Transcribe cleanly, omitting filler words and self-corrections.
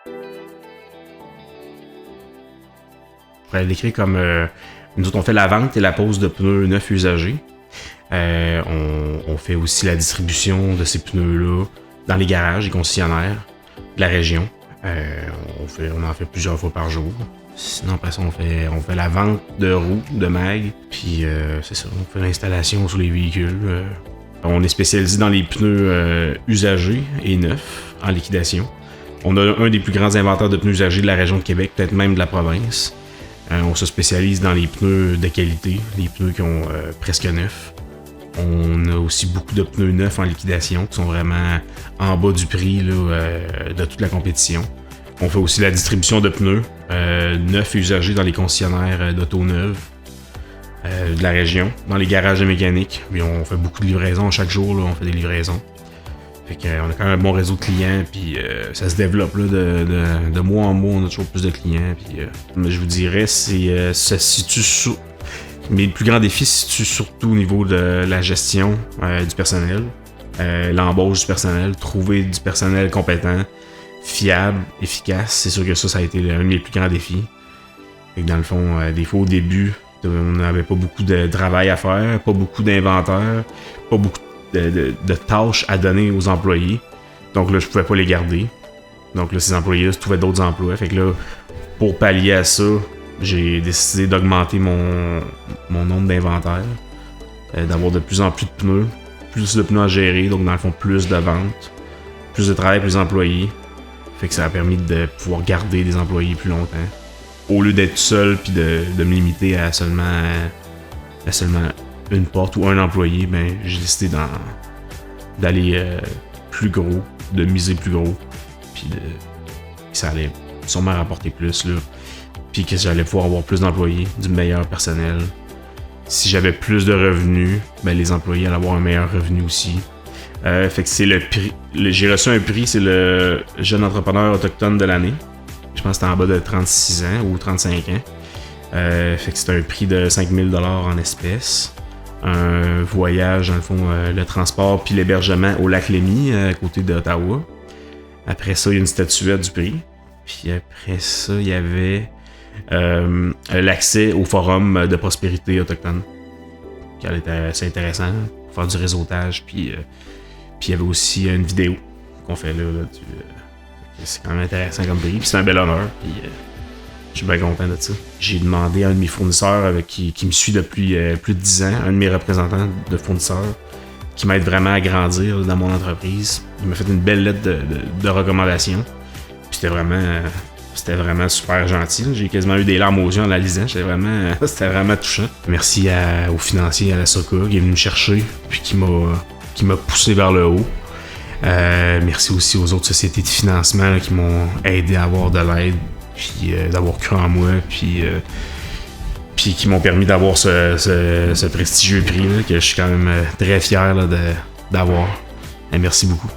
Je pourrais le décrire comme nous autres, on fait la vente et la pose de pneus neufs usagés. On fait aussi la distribution de ces pneus-là dans les garages et concessionnaires de la région. On en fait plusieurs fois par jour. Sinon, après ça, on fait la vente de roues, de mag. Puis c'est ça, on fait l'installation sur les véhicules. On est spécialisé dans les pneus usagés et neufs en liquidation. On a un des plus grands inventaires de pneus usagés de la région de Québec, peut-être même de la province. On se spécialise dans les pneus de qualité, les pneus qui ont presque neufs. On a aussi beaucoup de pneus neufs en liquidation qui sont vraiment en bas du prix là, de toute la compétition. On fait aussi la distribution de pneus neufs et usagés dans les concessionnaires d'auto neuves de la région, dans les garages de mécanique. Puis on fait beaucoup de livraisons chaque jour, là, on fait des livraisons. Fait qu'on a quand même un bon réseau de clients, puis ça se développe là, de mois en mois, on a toujours plus de clients. Puis, je vous dirais, ça se situe sur. Mais le plus grand défi se situe surtout au niveau de la gestion du personnel, l'embauche du personnel, trouver du personnel compétent, fiable, efficace. C'est sûr que ça a été un de mes plus grands défis. Fait que dans le fond, des fois au début, on n'avait pas beaucoup de travail à faire, pas beaucoup d'inventaire, pas beaucoup de tâches à donner aux employés. Donc là, je pouvais pas les garder. Donc là, ces employés-là se trouvaient d'autres emplois. Fait que là, pour pallier à ça, j'ai décidé d'augmenter mon nombre d'inventaires, d'avoir de plus en plus de pneus, plus de pneus à gérer, donc dans le fond, plus de ventes, plus de travail pour les employés. Fait que ça a permis de pouvoir garder des employés plus longtemps. Au lieu d'être seul puis de me limiter à seulement une porte ou un employé, ben j'ai décidé d'aller plus gros, de miser plus gros, puis que ça allait sûrement rapporter plus là, puis que j'allais pouvoir avoir plus d'employés, du meilleur personnel. Si j'avais plus de revenus, ben les employés allaient avoir un meilleur revenu aussi. Fait que c'est le prix. J'ai reçu un prix, c'est le jeune entrepreneur autochtone de l'année. Je pense que c'était en bas de 36 ans ou 35 ans. Fait que c'est un prix de 5000 $ en espèces. Un voyage, dans le fond, le transport puis l'hébergement au lac Lémy, à côté d'Ottawa. Après ça, il y a une statuette du prix. Puis après ça, il y avait l'accès au forum de prospérité autochtone. Qui était assez intéressant, pour faire du réseautage. Puis il y avait aussi une vidéo qu'on fait là c'est quand même intéressant comme prix. Puis c'est un bel honneur. Puis je suis bien content de ça. J'ai demandé à un de mes fournisseurs qui me suit depuis plus de 10 ans, un de mes représentants de fournisseurs, qui m'aide vraiment à grandir dans mon entreprise. Il m'a fait une belle lettre de recommandation. Puis c'était vraiment super gentil. J'ai quasiment eu des larmes aux yeux en la lisant. C'était vraiment touchant. Merci au financier, à la SOCA, qui est venu me chercher, puis qui m'a poussé vers le haut. Merci aussi aux autres sociétés de financement là, qui m'ont aidé à avoir de l'aide, puis d'avoir cru en moi, puis qui m'ont permis d'avoir ce prestigieux prix là, que je suis quand même très fier là, d'avoir. Merci beaucoup.